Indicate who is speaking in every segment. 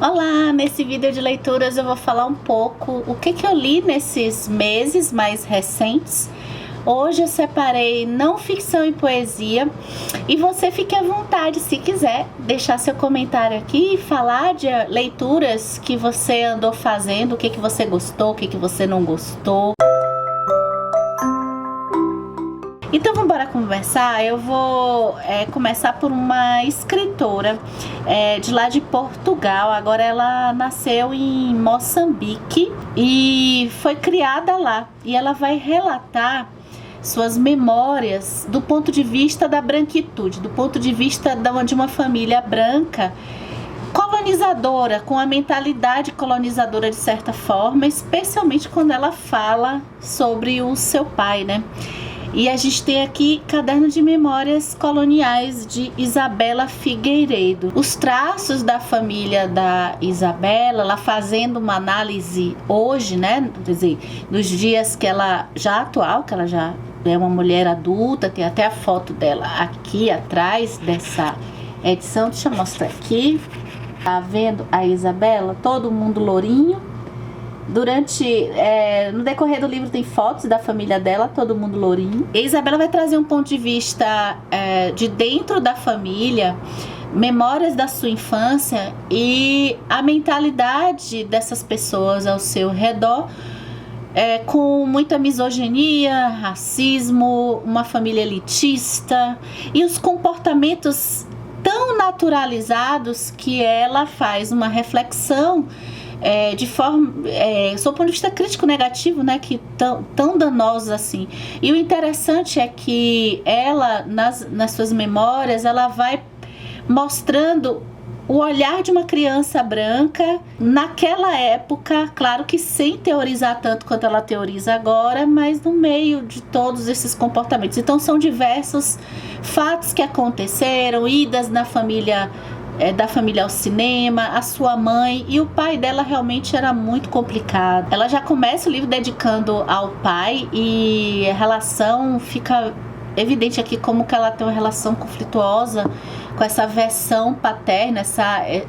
Speaker 1: Olá, nesse vídeo de leituras eu vou falar um pouco o que eu li nesses meses mais recentes. Hoje eu separei não ficção e poesia e você fique à vontade, se quiser, deixar seu comentário aqui e falar de leituras que você andou fazendo, o que você gostou, o que você não gostou. Então vamos embora conversar. Eu vou começar por uma escritora de lá de Portugal. Agora ela nasceu em Moçambique e foi criada lá. E ela vai relatar suas memórias do ponto de vista da branquitude, do ponto de vista de uma família branca colonizadora, com a mentalidade colonizadora de certa forma, especialmente quando ela fala sobre o seu pai, né? E a gente tem aqui Caderno de Memórias Coloniais de Isabela Figueiredo. Os traços da família da Isabela, ela fazendo uma análise hoje, né? Quer dizer, nos dias que ela já atual, que ela já é uma mulher adulta, tem até a foto dela aqui atrás dessa edição. Deixa eu mostrar aqui. Tá vendo a Isabela? Todo mundo lourinho. No decorrer do livro tem fotos da família dela, todo mundo lourinho. E a Isabela vai trazer um ponto de vista de dentro da família, memórias da sua infância e a mentalidade dessas pessoas ao seu redor, com muita misoginia, racismo, uma família elitista e os comportamentos tão naturalizados que ela faz uma reflexão de forma, sob o ponto de vista crítico negativo, né, que tão danosos assim. E o interessante é que ela, nas suas memórias, ela vai mostrando o olhar de uma criança branca naquela época, claro que sem teorizar tanto quanto ela teoriza agora, mas no meio de todos esses comportamentos. Então são diversos fatos que aconteceram, idas na família, da família ao cinema, a sua mãe e o pai dela realmente era muito complicado. Ela já começa o livro dedicando ao pai e a relação fica evidente aqui como que ela tem uma relação conflituosa com essa versão paterna,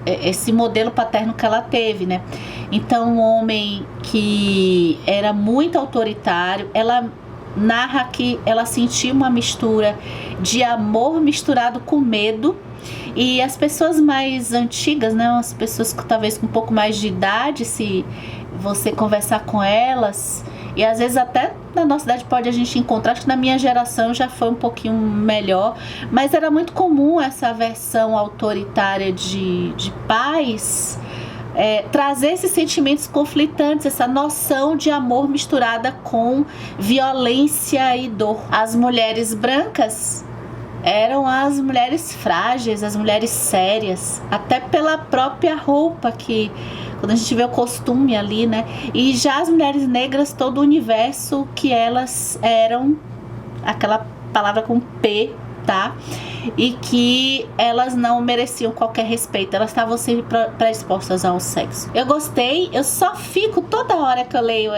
Speaker 1: esse modelo paterno que ela teve, né? Então, um homem que era muito autoritário, ela narra que ela sentia uma mistura de amor misturado com medo. E as pessoas mais antigas, né, as pessoas que talvez com um pouco mais de idade, se você conversar com elas, e às vezes até na nossa idade pode a gente encontrar, acho que na minha geração já foi um pouquinho melhor, mas era muito comum essa versão autoritária de pais trazer esses sentimentos conflitantes, essa noção de amor misturada com violência e dor. As mulheres brancas eram as mulheres frágeis, as mulheres sérias, até pela própria roupa, que quando a gente vê o costume ali, né? E já as mulheres negras, todo o universo que elas eram, aquela palavra com P, tá? E que elas não mereciam qualquer respeito, elas estavam sempre predispostas ao sexo. Eu gostei, eu só fico toda hora que eu leio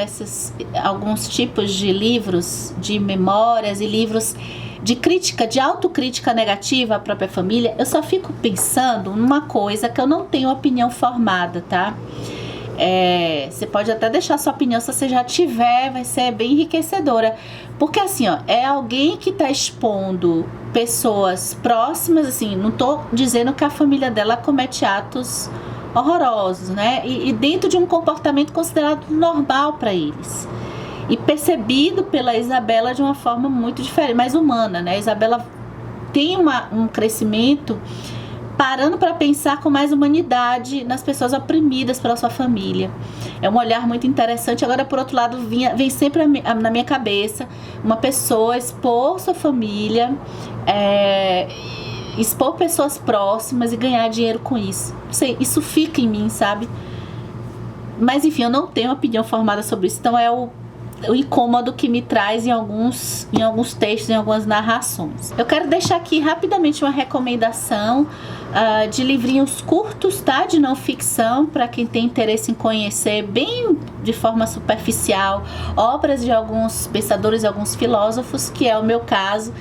Speaker 1: alguns tipos de livros, de memórias e livros de crítica, de autocrítica negativa à própria família, eu só fico pensando numa coisa que eu não tenho opinião formada, tá? Você pode até deixar sua opinião, se você já tiver, vai ser bem enriquecedora. Porque assim, ó, é alguém que tá expondo pessoas próximas, assim, não tô dizendo que a família dela comete atos horrorosos, né? E dentro de um comportamento considerado normal para eles. E percebido pela Isabela de uma forma muito diferente, mais humana, né? A Isabela tem um crescimento parando para pensar com mais humanidade nas pessoas oprimidas pela sua família. É um olhar muito interessante. Agora, por outro lado, vem sempre na minha cabeça uma pessoa expor sua família, expor pessoas próximas e ganhar dinheiro com isso. Isso fica em mim, sabe? Mas enfim, eu não tenho opinião formada sobre isso. Então é o incômodo que me traz em alguns textos, em algumas narrações. Eu quero deixar aqui rapidamente uma recomendação de livrinhos curtos, tá? De não ficção, para quem tem interesse em conhecer bem de forma superficial obras de alguns pensadores e alguns filósofos, que é o meu caso.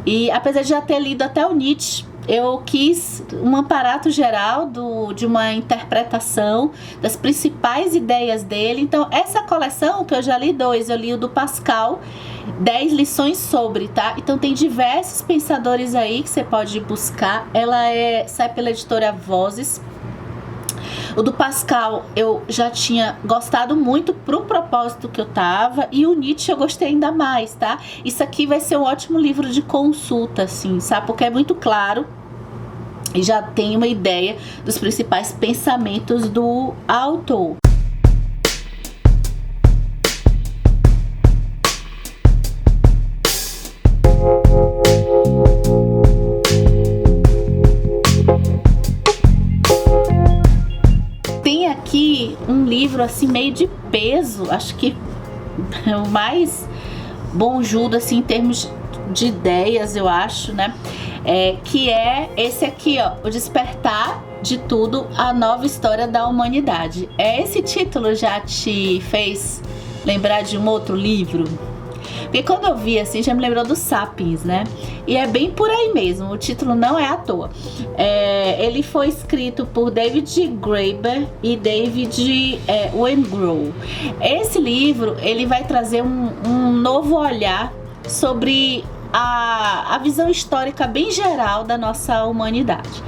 Speaker 1: E apesar de já ter lido até o Nietzsche, eu quis um aparato geral de uma interpretação das principais ideias dele. Então, essa coleção, que eu já li 2, eu li o do Pascal, 10 lições sobre, tá? Então, tem diversos pensadores aí que você pode buscar. Ela sai pela editora Vozes. O do Pascal eu já tinha gostado muito pro propósito que eu tava, e o Nietzsche eu gostei ainda mais, tá? Isso aqui vai ser um ótimo livro de consulta, assim, sabe? Porque é muito claro e já tem uma ideia dos principais pensamentos do autor. Tem aqui um livro assim meio de peso, acho que é o mais bonjudo assim em termos de ideias, eu acho, né? Que é esse aqui, ó, O Despertar de Tudo, a Nova História da Humanidade. Esse título já te fez lembrar de um outro livro? Porque quando eu vi assim, já me lembrou do Sapiens, né? E é bem por aí mesmo, o título não é à toa. Ele foi escrito por David Graeber e David Wengrow. Esse livro, ele vai trazer um novo olhar sobre a visão histórica bem geral da nossa humanidade.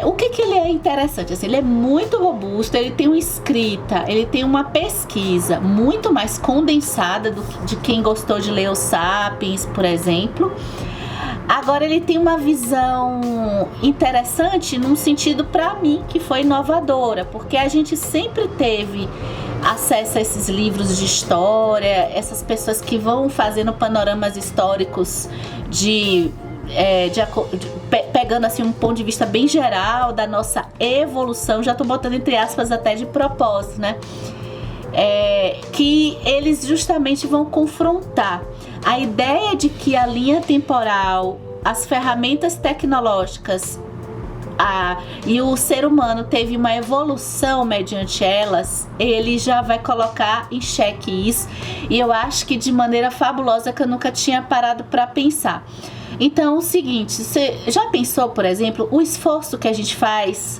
Speaker 1: O que ele é interessante? Assim, ele é muito robusto, ele tem uma escrita, ele tem uma pesquisa muito mais condensada de quem gostou de ler o Sapiens, por exemplo. Agora, ele tem uma visão interessante num sentido, para mim, que foi inovadora, porque a gente sempre teve acesso a esses livros de história, essas pessoas que vão fazendo panoramas históricos pegando assim um ponto de vista bem geral da nossa evolução, já tô botando entre aspas até de propósito, né? Que eles justamente vão confrontar a ideia de que a linha temporal, as ferramentas tecnológicas e o ser humano teve uma evolução mediante elas. Ele já vai colocar em xeque isso, e eu acho que de maneira fabulosa, que eu nunca tinha parado para pensar. Então, o seguinte, você já pensou, por exemplo, o esforço que a gente faz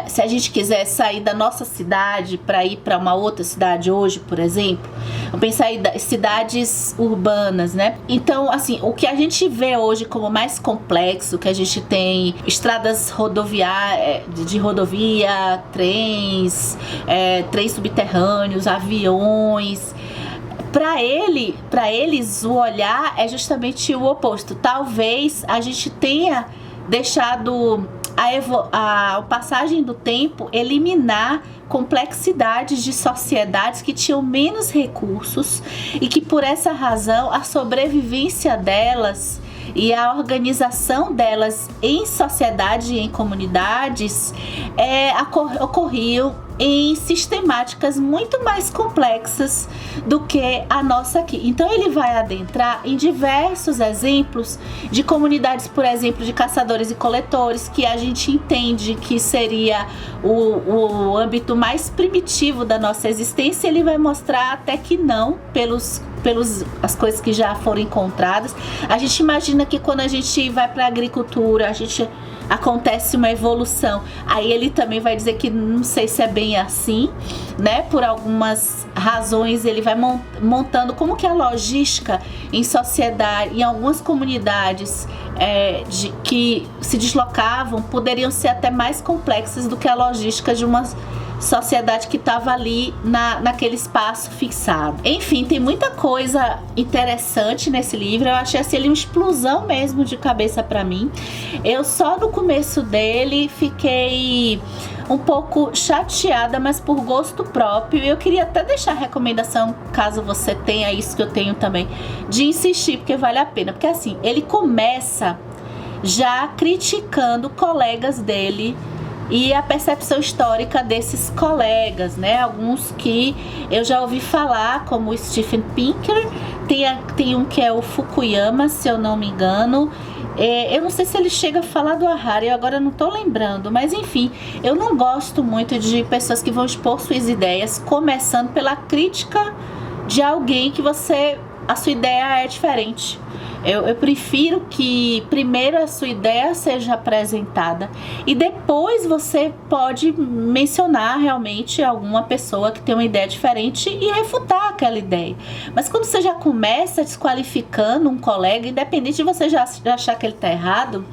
Speaker 1: se a gente quiser sair da nossa cidade para ir para uma outra cidade hoje, por exemplo? Vamos pensar em cidades urbanas, né? Então, assim, o que a gente vê hoje como mais complexo, que a gente tem estradas de rodovia, trens subterrâneos, aviões. Para eles, o olhar é justamente o oposto. Talvez a gente tenha deixado a passagem do tempo eliminar complexidades de sociedades que tinham menos recursos, e que por essa razão a sobrevivência delas e a organização delas em sociedade e em comunidades ocorriam em sistemáticas muito mais complexas do que a nossa aqui. Então ele vai adentrar em diversos exemplos de comunidades, por exemplo, de caçadores e coletores, que a gente entende que seria o âmbito mais primitivo da nossa existência. Ele vai mostrar até que não, pelas as coisas que já foram encontradas. A gente imagina que quando a gente vai para a agricultura, acontece uma evolução. Aí ele também vai dizer que não sei se é bem assim, né? Por algumas razões ele vai montando como que a logística em sociedade, em algumas comunidades que se deslocavam, poderiam ser até mais complexas do que a logística de uma sociedade que estava ali naquele espaço fixado. Enfim, tem muita coisa interessante nesse livro. Eu achei assim, ele uma explosão mesmo de cabeça para mim. Eu só no começo dele fiquei um pouco chateada, mas por gosto próprio. Eu queria até deixar a recomendação, caso você tenha isso que eu tenho também, de insistir, porque vale a pena. Porque assim, ele começa já criticando colegas dele e a percepção histórica desses colegas, né? Alguns que eu já ouvi falar, como o Steven Pinker, tem um que é o Fukuyama, se eu não me engano. Eu não sei se ele chega a falar do Harari, eu agora não tô lembrando, mas enfim, eu não gosto muito de pessoas que vão expor suas ideias, começando pela crítica de alguém que a sua ideia é diferente. Eu prefiro que primeiro a sua ideia seja apresentada e depois você pode mencionar realmente alguma pessoa que tem uma ideia diferente e refutar aquela ideia. Mas quando você já começa desqualificando um colega, independente de você já achar que ele está errado,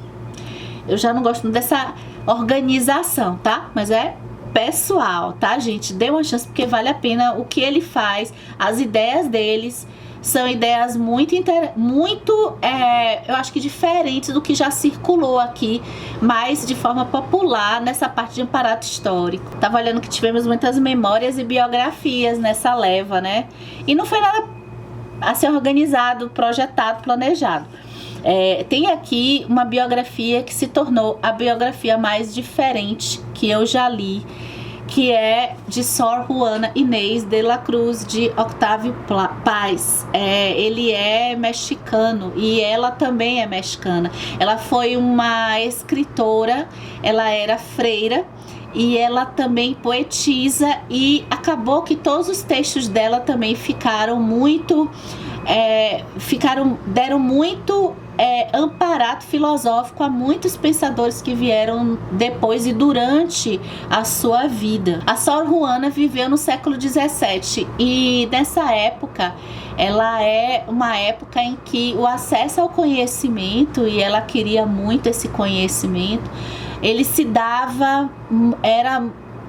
Speaker 1: eu já não gosto dessa organização, tá? Mas é pessoal, tá, gente? Dê uma chance porque vale a pena o que ele faz, as ideias deles são ideias muito, eu acho que diferentes do que já circulou aqui, mas de forma popular nessa parte de aparato histórico. Tava olhando que tivemos muitas memórias e biografias nessa leva, né? E não foi nada assim organizado, projetado, planejado. Tem aqui uma biografia que se tornou a biografia mais diferente que eu já li, que é de Sor Juana Inés de la Cruz de Octavio Paz. Ele é mexicano e ela também é mexicana. Ela foi uma escritora, ela era freira e ela também poetisa, e acabou que todos os textos dela também ficaram muito deram muito amparato filosófico a muitos pensadores que vieram depois e durante a sua vida. A Sor Juana viveu no século XVII e nessa época ela é uma época em que o acesso ao conhecimento, e ela queria muito esse conhecimento, ele se dava, era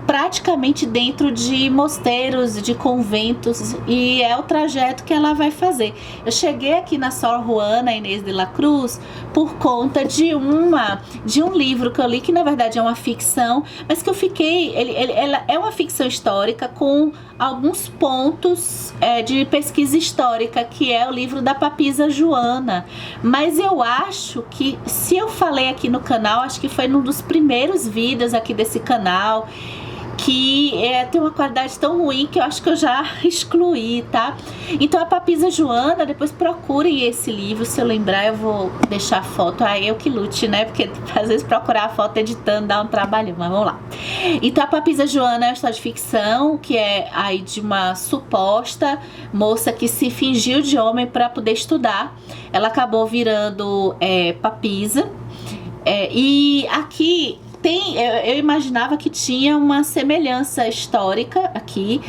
Speaker 1: praticamente dentro de mosteiros, de conventos, e é o trajeto que ela vai fazer. Eu cheguei aqui na Sor Juana Inés de la Cruz por conta de um livro que eu li, que na verdade é uma ficção, mas que eu fiquei, ela é uma ficção histórica com alguns pontos de pesquisa histórica, que é o livro da Papisa Joana. Mas eu acho que, se eu falei aqui no canal, acho que foi num dos primeiros vídeos aqui desse canal, que tem uma qualidade tão ruim que eu acho que eu já excluí, tá? Então a Papisa Joana, depois procurem esse livro, se eu lembrar eu vou deixar a foto, eu que lute, né? Porque às vezes procurar a foto editando dá um trabalho, mas vamos lá. Então a Papisa Joana é uma história de ficção, que é aí de uma suposta moça que se fingiu de homem para poder estudar. Ela acabou virando papisa, e aqui eu imaginava que tinha uma semelhança histórica aqui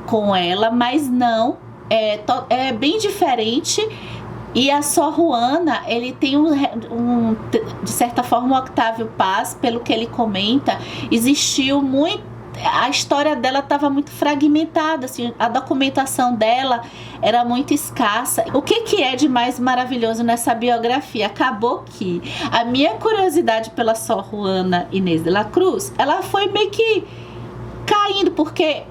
Speaker 1: com ela, mas não, é bem diferente. E a Sor Juana, ele tem de certa forma, o Octavio Paz, pelo que ele comenta, existiu muito. A história dela estava muito fragmentada, assim, a documentação dela era muito escassa. O que é de mais maravilhoso nessa biografia? Acabou que a minha curiosidade pela Sor Juana Inés de la Cruz, ela foi meio que caindo, porque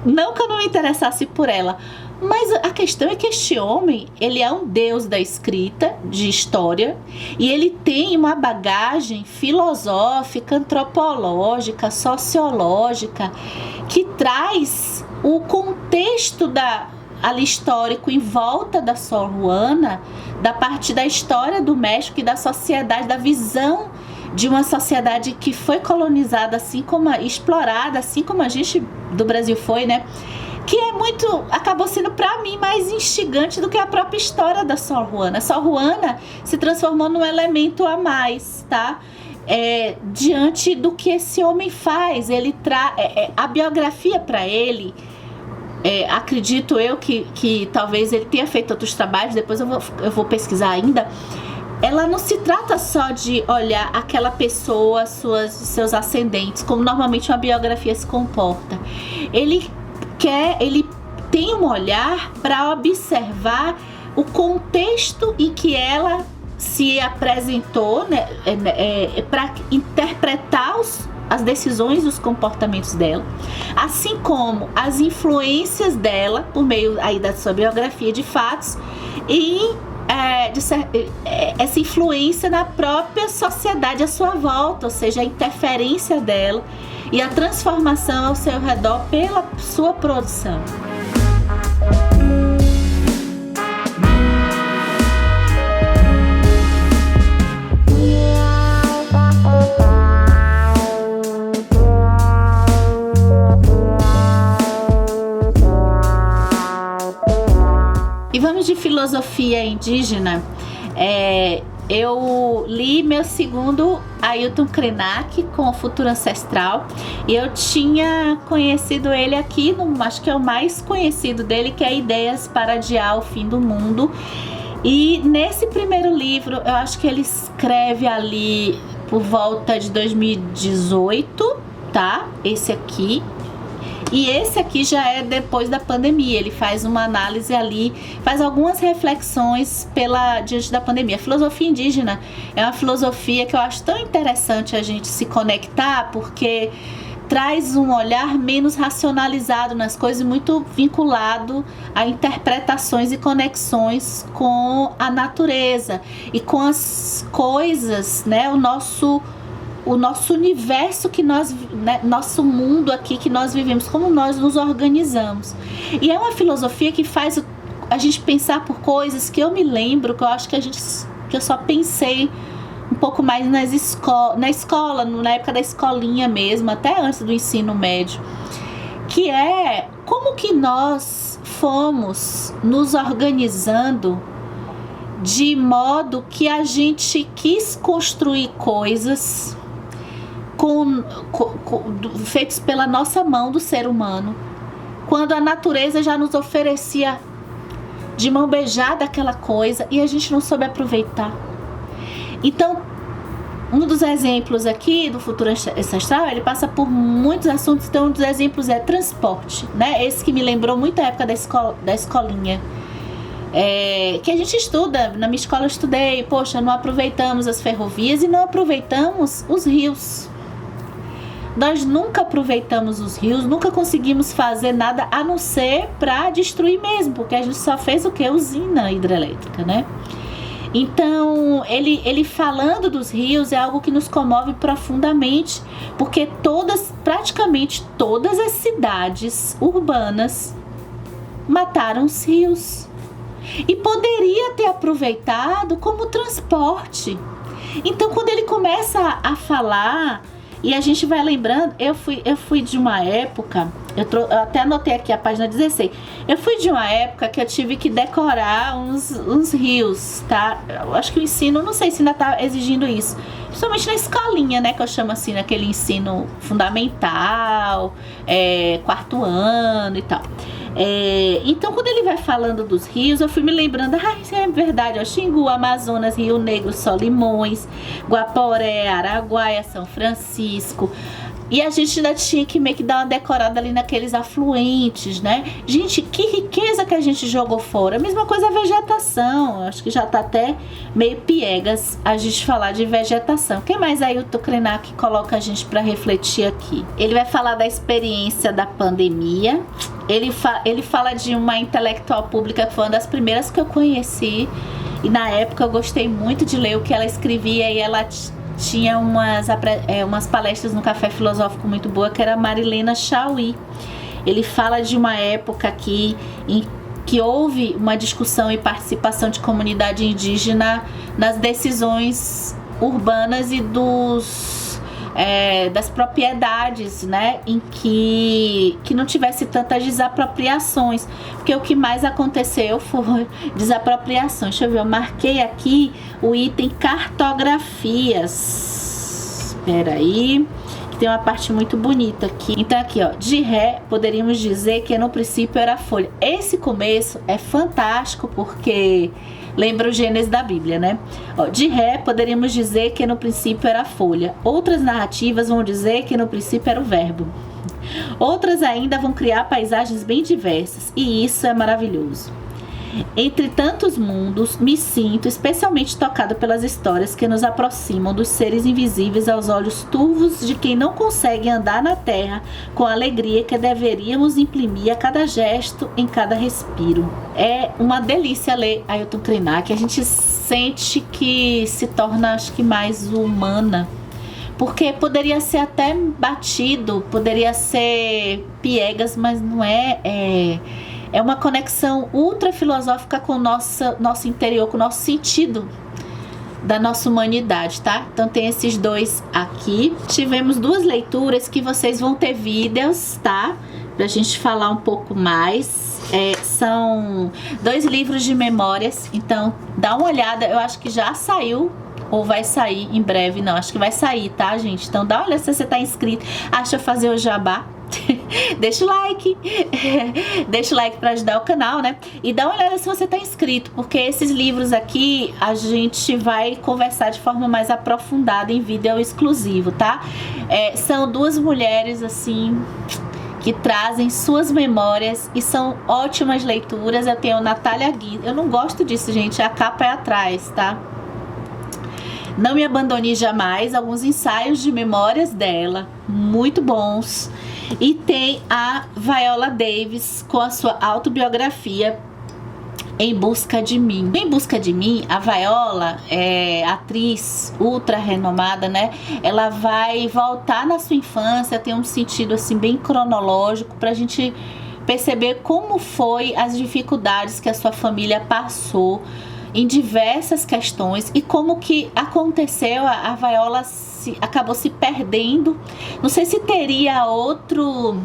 Speaker 1: não que eu não me interessasse por ela, mas a questão é que este homem, ele é um deus da escrita, de história, e ele tem uma bagagem filosófica, antropológica, sociológica, que traz o contexto ali histórico em volta da Sor Juana, da parte da história do México e da sociedade, da visão de uma sociedade que foi colonizada, assim como explorada, assim como a gente do Brasil foi, né? Que acabou sendo para mim mais instigante do que a própria história da Sor Juana. A Sor Juana se transformou num elemento a mais, tá? Diante do que esse homem faz, ele a biografia para ele, acredito eu que talvez ele tenha feito outros trabalhos, depois eu vou pesquisar ainda. Ela não se trata só de olhar aquela pessoa, seus ascendentes, como normalmente uma biografia se comporta. Ele tem um olhar para observar o contexto em que ela se apresentou, né, para interpretar as decisões e os comportamentos dela, assim como as influências dela por meio aí da sua biografia de fatos e essa influência na própria sociedade à sua volta, ou seja, a interferência dela e a transformação ao seu redor pela sua produção. E vamos de filosofia indígena. Eu li meu segundo Ailton Krenak com o Futuro Ancestral, e eu tinha conhecido ele aqui, acho que é o mais conhecido dele, que é Ideias para Adiar o Fim do Mundo. E nesse primeiro livro, eu acho que ele escreve ali por volta de 2018, tá? Esse aqui. E esse aqui já é depois da pandemia. Ele faz uma análise ali, faz algumas reflexões diante da pandemia. A filosofia indígena é uma filosofia que eu acho tão interessante a gente se conectar, porque traz um olhar menos racionalizado nas coisas, muito vinculado a interpretações e conexões com a natureza e com as coisas, né? O nosso universo que nós, né, nosso mundo aqui que nós vivemos, como nós nos organizamos. E é uma filosofia que faz a gente pensar por coisas que eu me lembro, que eu acho que eu só pensei um pouco mais na escola, na época da escolinha mesmo, até antes do ensino médio, que é como que nós fomos nos organizando de modo que a gente quis construir coisas feitos pela nossa mão do ser humano, quando a natureza já nos oferecia de mão beijada aquela coisa e a gente não soube aproveitar. Então, um dos exemplos aqui do Futuro Ancestral, ele passa por muitos assuntos. Então, um dos exemplos é transporte, né? Esse que me lembrou muito a época da escolinha. Que a gente estuda, na minha escola eu estudei, poxa, não aproveitamos as ferrovias e não aproveitamos os rios. Nós nunca aproveitamos os rios, nunca conseguimos fazer nada a não ser para destruir mesmo, porque a gente só fez o que? Usina hidrelétrica, né? Então, ele falando dos rios é algo que nos comove profundamente, porque praticamente todas as cidades urbanas mataram os rios. E poderia ter aproveitado como transporte. Então, quando ele começa a falar, e a gente vai lembrando, eu fui de uma época, eu até anotei aqui a página 16, eu fui de uma época que eu tive que decorar uns rios, tá? Eu acho que o ensino, não sei se ainda tá exigindo isso, principalmente na escolinha, né, que eu chamo assim, naquele ensino fundamental, quarto ano e tal. Então, quando ele vai falando dos rios, eu fui me lembrando, isso é verdade, Xingu, Amazonas, Rio Negro, Solimões, Guaporé, Araguaia, São Francisco. E a gente ainda tinha que meio que dar uma decorada ali naqueles afluentes, né? Gente, que riqueza que a gente jogou fora. A mesma coisa a vegetação. Acho que já tá até meio piegas a gente falar de vegetação. O que mais aí o Krenak coloca a gente para refletir aqui? Ele vai falar da experiência da pandemia. Ele fala de uma intelectual pública que foi uma das primeiras que eu conheci. E na época eu gostei muito de ler o que ela escrevia, e ela tinha umas palestras no Café Filosófico muito boa, que era a Marilena Chauí. Ele fala de uma época aqui em que houve uma discussão e participação de comunidade indígena nas decisões urbanas e das propriedades, né, em que não tivesse tantas desapropriações, porque o que mais aconteceu foi desapropriações. Deixa eu ver, eu marquei aqui o item cartografias. Espera aí, que tem uma parte muito bonita aqui. Então aqui, ó, de ré, poderíamos dizer que no princípio era folha. Esse começo é fantástico porque lembra o Gênesis da Bíblia, né? Ó, de ré, poderíamos dizer que no princípio era a folha. Outras narrativas vão dizer que no princípio era o verbo. Outras ainda vão criar paisagens bem diversas, e isso é maravilhoso. Entre tantos mundos, me sinto especialmente tocada pelas histórias que nos aproximam dos seres invisíveis aos olhos turvos de quem não consegue andar na terra com a alegria que deveríamos imprimir a cada gesto, em cada respiro. É uma delícia ler Ailton Krenak. A gente sente que se torna, acho que, mais humana, porque poderia ser até batido, poderia ser piegas, mas não é. É uma conexão ultra filosófica com o nosso interior, com o nosso sentido da nossa humanidade, tá? Então tem esses dois aqui. Tivemos duas leituras que vocês vão ter vídeos, tá? Pra gente falar um pouco mais. São dois livros de memórias, então dá uma olhada, eu acho que já saiu ou vai sair em breve, não, acho que vai sair, tá, gente? Então dá uma olhada se você tá inscrito. Deixa eu fazer o jabá. Deixa o like, deixa o like para ajudar o canal, né? E dá uma olhada se você tá inscrito, porque esses livros aqui a gente vai conversar de forma mais aprofundada em vídeo exclusivo, tá? São duas mulheres assim que trazem suas memórias e são ótimas leituras. Eu tenho Natália Ginsburg, eu não gosto disso, gente, a capa é atrás, tá? Não Me Abandone Jamais, alguns ensaios de memórias dela, muito bons. E tem a Viola Davis com a sua autobiografia Em Busca de Mim. Em Busca de Mim, a Viola, atriz ultra renomada, né? Ela vai voltar na sua infância, tem um sentido assim bem cronológico pra gente perceber como foi as dificuldades que a sua família passou em diversas questões e como que aconteceu. A Viola acabou se perdendo. Não sei se teria outro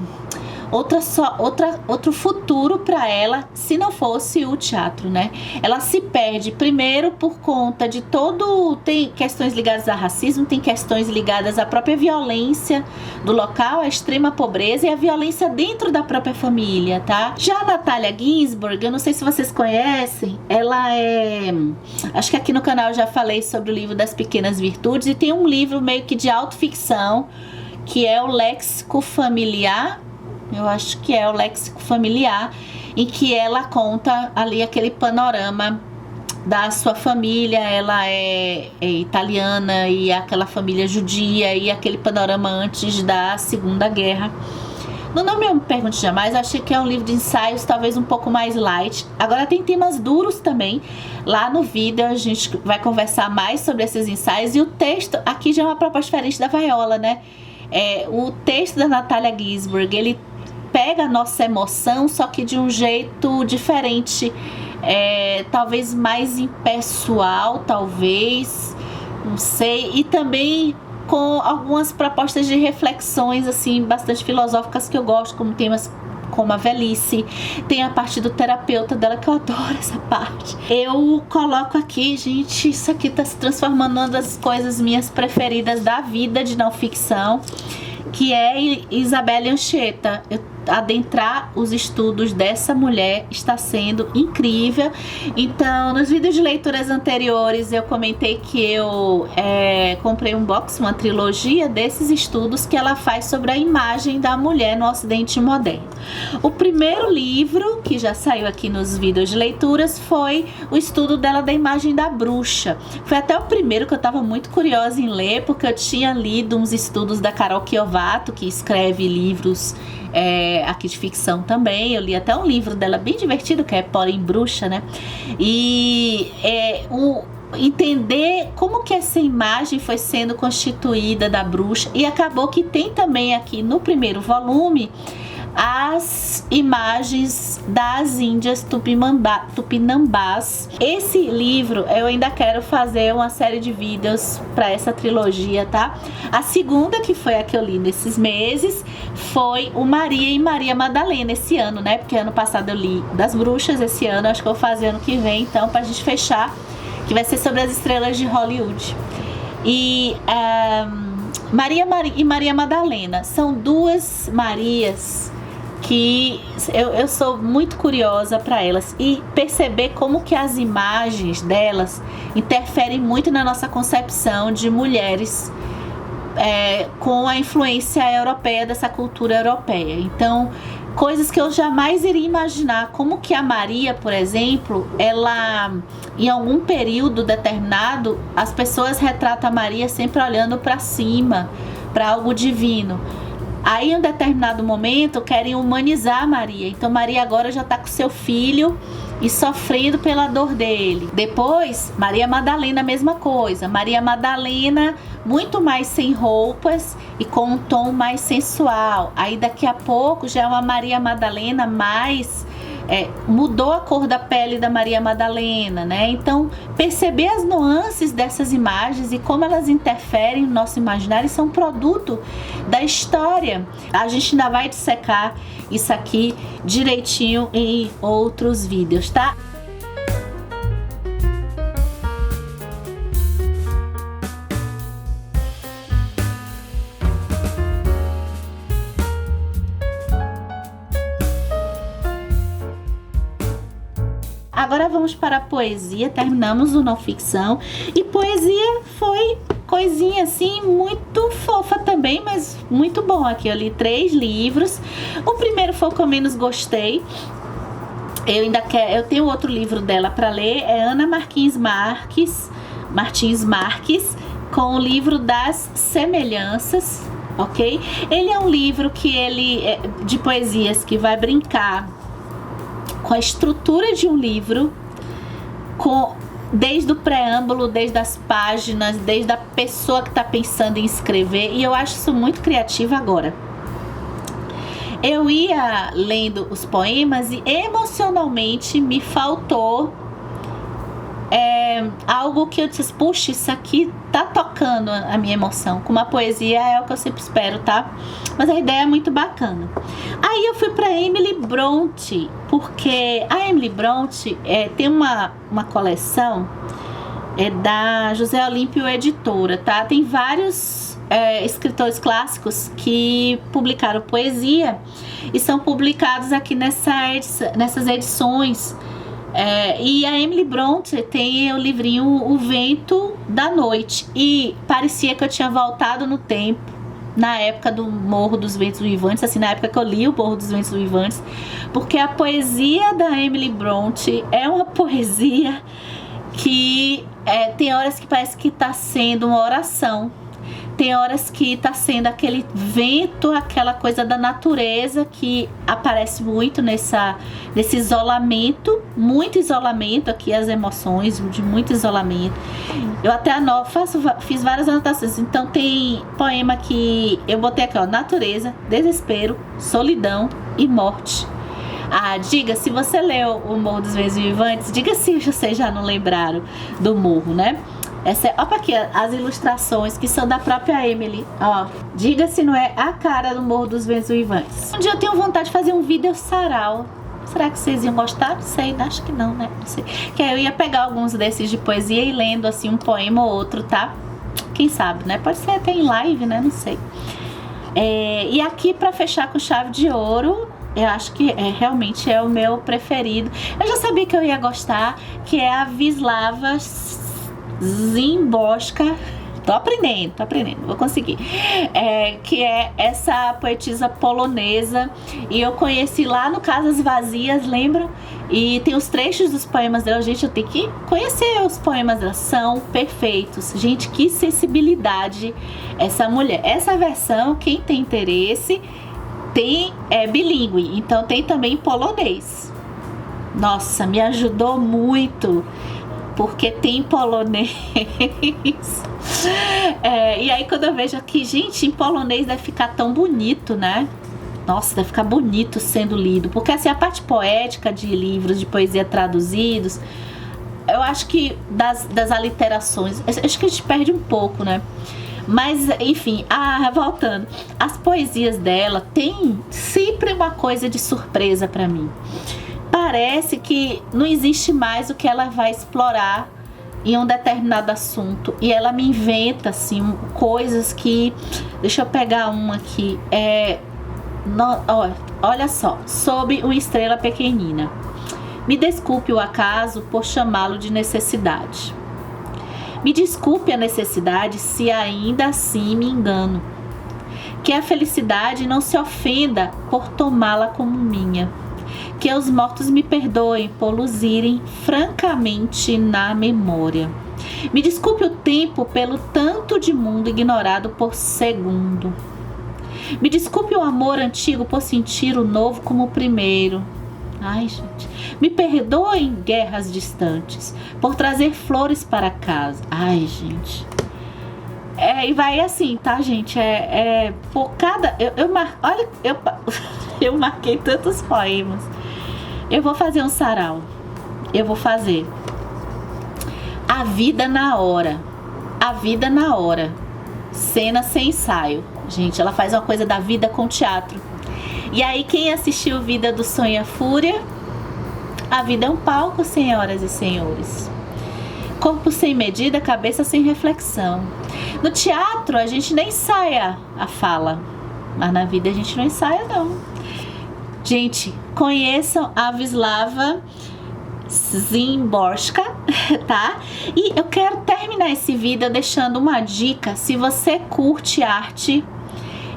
Speaker 1: futuro para ela se não fosse o teatro, né? Ela se perde primeiro por conta de tem questões ligadas a racismo, tem questões ligadas à própria violência do local, a extrema pobreza e a violência dentro da própria família, tá? Já a Natália Ginsburg, eu não sei se vocês conhecem, ela acho que aqui no canal eu já falei sobre o livro das Pequenas Virtudes, e tem um livro meio que de autoficção que é o Léxico Familiar. Eu acho que é o Léxico Familiar, em que ela conta ali aquele panorama da sua família. Ela é italiana e aquela família judia, e aquele panorama antes da Segunda Guerra. Não me pergunte jamais, achei que é um livro de ensaios talvez um pouco mais light. Agora tem temas duros também. Lá no vídeo a gente vai conversar mais sobre esses ensaios, e o texto aqui já é uma proposta diferente da Viola, né? O texto da Natália Ginsburg, ele pega a nossa emoção, só que de um jeito diferente, talvez mais impessoal, talvez, não sei, e também com algumas propostas de reflexões assim bastante filosóficas que eu gosto, como temas como a velhice. Tem a parte do terapeuta dela, que eu adoro essa parte. Eu coloco aqui, gente, isso aqui tá se transformando numa das coisas minhas preferidas da vida de não ficção, que é Isabelle Anchieta. Adentrar os estudos dessa mulher está sendo incrível. Então, nos vídeos de leituras anteriores eu comentei que eu comprei um box, uma trilogia desses estudos que ela faz sobre a imagem da mulher no Ocidente moderno. O primeiro livro que já saiu aqui nos vídeos de leituras foi o estudo dela da imagem da bruxa. Foi até o primeiro que eu estava muito curiosa em ler, porque eu tinha lido uns estudos da Carol Chiovato, que escreve livros aqui de ficção também. Eu li até um livro dela bem divertido, que é Porém Bruxa, né? E entender como que essa imagem foi sendo constituída da bruxa. E acabou que tem também aqui no primeiro volume as imagens das Índias Tupinambás. Esse livro eu ainda quero fazer uma série de vídeos para essa trilogia, tá? A segunda, que foi a que eu li nesses meses, foi o Maria e Maria Madalena esse ano, né? Porque ano passado eu li das bruxas, esse ano acho que eu vou fazer ano que vem, então, pra gente fechar, que vai ser sobre as estrelas de Hollywood. E Maria e Maria Madalena são duas Marias que eu sou muito curiosa para elas, e perceber como que as imagens delas interferem muito na nossa concepção de mulheres com a influência europeia, dessa cultura europeia. Então, coisas que eu jamais iria imaginar, como que a Maria, por exemplo, ela, em algum período determinado, as pessoas retratam a Maria sempre olhando para cima, para algo divino. Aí, em um determinado momento, querem humanizar a Maria. Então, Maria agora já está com seu filho e sofrendo pela dor dele. Depois, Maria Madalena, a mesma coisa. Maria Madalena, muito mais sem roupas e com um tom mais sensual. Aí, daqui a pouco, já é uma Maria Madalena mais... mudou a cor da pele da Maria Madalena, né? Então, perceber as nuances dessas imagens e como elas interferem no nosso imaginário são produto da história. A gente ainda vai dissecar isso aqui direitinho em outros vídeos, tá? Agora vamos para a poesia. Terminamos o não ficção. E poesia foi coisinha assim, muito fofa também, mas muito bom aqui. Eu li 3 livros. O primeiro foi o que eu menos gostei. Eu tenho outro livro dela para ler. É Ana Martins Marques, com o livro das semelhanças, ok? Ele é um livro que de poesias que vai brincar com a estrutura de um livro, desde o preâmbulo, desde as páginas, desde a pessoa que está pensando em escrever, e eu acho isso muito criativo agora. Eu ia lendo os poemas e emocionalmente me faltou algo que eu disse, puxa, isso aqui tá tocando a minha emoção. Com uma poesia é o que eu sempre espero, tá? Mas a ideia é muito bacana. Aí eu fui pra Emily Brontë, porque a Emily Brontë tem uma coleção da José Olímpio Editora, tá? Tem vários escritores clássicos que publicaram poesia e são publicados aqui nessas edições. E a Emily Brontë tem o livrinho O Vento da Noite, e parecia que eu tinha voltado no tempo, na época do Morro dos Ventos Uivantes, assim, na época que eu li o Morro dos Ventos Uivantes, porque a poesia da Emily Brontë é uma poesia que tem horas que parece que está sendo uma oração. Tem horas que está sendo aquele vento, aquela coisa da natureza que aparece muito nesse isolamento, muito isolamento aqui, as emoções de muito isolamento. Eu até fiz várias anotações. Então tem poema que eu botei aqui, ó, natureza, desespero, solidão e morte. Diga se você leu o Morro dos Ventos Uivantes, diga se vocês já não lembraram do morro, né? Olha aqui as ilustrações que são da própria Emily, ó. Diga se não é a cara do Morro dos Ventos Uivantes. Um dia eu tenho vontade de fazer um vídeo sarau. Será que vocês iam gostar? Não sei, acho que não, né? Não sei. Que aí eu ia pegar alguns desses de poesia e lendo assim um poema ou outro, tá? Quem sabe, né? Pode ser até em live, né? Não sei. E aqui pra fechar com chave de ouro, eu acho que realmente é o meu preferido. Eu já sabia que eu ia gostar, que é a Wisława Szymborska. Tô aprendendo, vou conseguir. Que é essa poetisa polonesa, e eu conheci lá no Casas Vazias, lembram? E tem os trechos dos poemas dela. Gente, eu tenho que conhecer os poemas dela, são perfeitos. Gente, que sensibilidade essa mulher. Essa versão, quem tem interesse, tem bilíngue, então tem também polonês. Nossa, me ajudou muito, porque tem polonês. E aí quando eu vejo aqui, gente, em polonês deve ficar tão bonito, né? Nossa, deve ficar bonito sendo lido, porque assim, a parte poética de livros de poesia traduzidos, eu acho que das aliterações, acho que a gente perde um pouco, né? Mas, enfim, voltando, as poesias dela tem sempre uma coisa de surpresa pra mim. Parece que não existe mais o que ela vai explorar em um determinado assunto, e ela me inventa assim coisas que, deixa eu pegar uma aqui, olha só, sob uma estrela pequenina. Me desculpe o acaso por chamá-lo de necessidade. Me desculpe a necessidade se ainda assim me engano. Que a felicidade não se ofenda por tomá-la como minha. Que os mortos me perdoem por luzirem francamente na memória. Me desculpe o tempo pelo tanto de mundo ignorado por segundo. Me desculpe o amor antigo por sentir o novo como o primeiro. Ai, gente. Me perdoem guerras distantes por trazer flores para casa. Ai, gente. E vai assim, tá, gente? Por cada... Olha, eu marquei tantos poemas. Eu vou fazer um sarau. Eu vou fazer A Vida na Hora. A Vida na Hora. Cena sem ensaio. Gente, ela faz uma coisa da vida com teatro. E aí, quem assistiu Vida do Sonho e a Fúria? A vida é um palco, senhoras e senhores. Corpo sem medida, cabeça sem reflexão. No teatro, a gente nem ensaia a fala. Mas na vida a gente não ensaia, não. Gente, conheçam a Wisława Szymborska, tá? E eu quero terminar esse vídeo deixando uma dica. Se você curte arte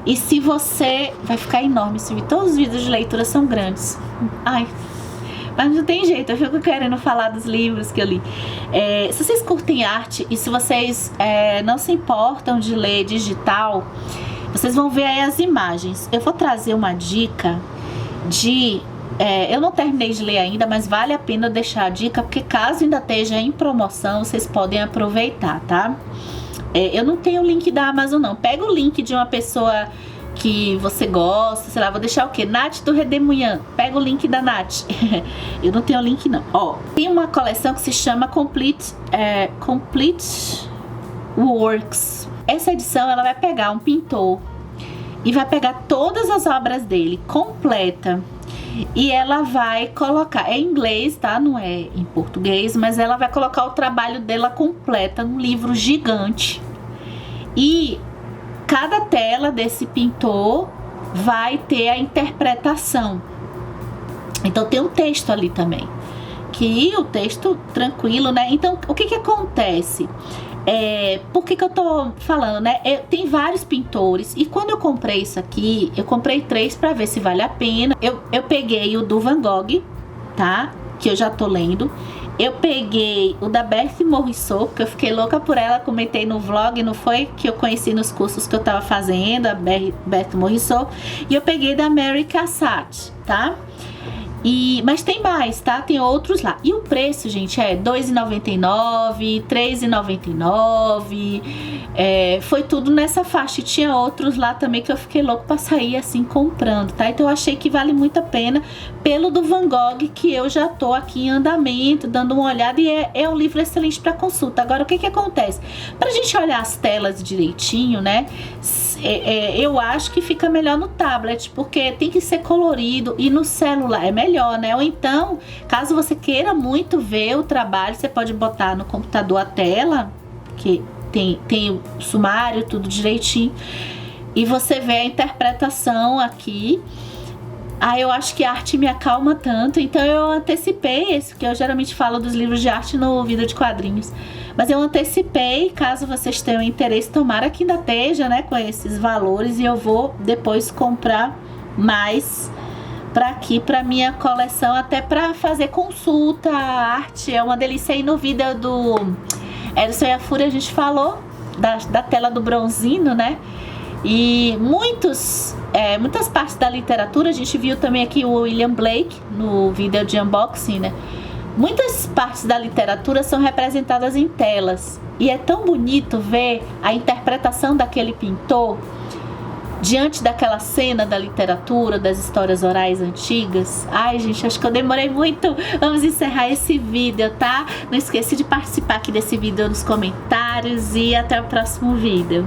Speaker 1: e se você... Vai ficar enorme esse vídeo. Todos os vídeos de leitura são grandes. Ai, mas não tem jeito, eu fico querendo falar dos livros que eu li. Se vocês curtem arte e se vocês não se importam de ler digital, vocês vão ver aí as imagens. Eu vou trazer uma dica de... eu não terminei de ler ainda, mas vale a pena deixar a dica, porque caso ainda esteja em promoção, vocês podem aproveitar, tá? Eu não tenho o link da Amazon, não. Pega o link de uma pessoa que você gosta, sei lá, vou deixar o quê? Nath do Redemunhã. Pega o link da Nath. Eu não tenho o link, não. Ó, tem uma coleção que se chama Complete Works. Essa edição, ela vai pegar um pintor e vai pegar todas as obras dele, completa. E ela vai colocar, é em inglês, tá? Não é em português, mas ela vai colocar o trabalho dela completa num livro gigante. E cada tela desse pintor vai ter a interpretação. Então tem um texto ali também. Que o texto tranquilo, né? Então, o que acontece? Por que eu tô falando, né? Tem vários pintores. E quando eu comprei isso aqui, eu comprei 3 para ver se vale a pena. Eu peguei o do Van Gogh, tá? Que eu já tô lendo. Eu peguei o da Berthe Morisot, que eu fiquei louca por ela, comentei no vlog, não foi? Que eu conheci nos cursos que eu tava fazendo, a Berthe Morisot. E eu peguei da Mary Cassatt, tá? Mas tem mais, tá? Tem outros lá. E o preço, gente, é R$2,99, R$3,99. Foi tudo nessa faixa. E tinha outros lá também que eu fiquei louco pra sair assim comprando, tá? Então eu achei que vale muito a pena pelo do Van Gogh, que eu já tô aqui em andamento, dando uma olhada. E é um livro excelente pra consulta. Agora, o que acontece? Pra gente olhar as telas direitinho, né? Eu acho que fica melhor no tablet, porque tem que ser colorido, e no celular é melhor, né? Ou então, caso você queira muito ver o trabalho, você pode botar no computador a tela, que tem o sumário, tudo direitinho, e você vê a interpretação aqui. Eu acho que a arte me acalma tanto, então eu antecipei esse, porque eu geralmente falo dos livros de arte no vídeo de quadrinhos. Mas eu antecipei, caso vocês tenham interesse, tomara que ainda esteja, né, com esses valores, e eu vou depois comprar mais para aqui, para minha coleção, até para fazer consulta. A arte é uma delícia. Aí no vídeo do Edson e a Fúria a gente falou da tela do bronzino, né? E muitas partes da literatura, a gente viu também aqui o William Blake no vídeo de unboxing, né? Muitas partes da literatura são representadas em telas. E é tão bonito ver a interpretação daquele pintor diante daquela cena da literatura, das histórias orais antigas. Ai, gente, acho que eu demorei muito. Vamos encerrar esse vídeo, tá? Não esqueça de participar aqui desse vídeo nos comentários e até o próximo vídeo.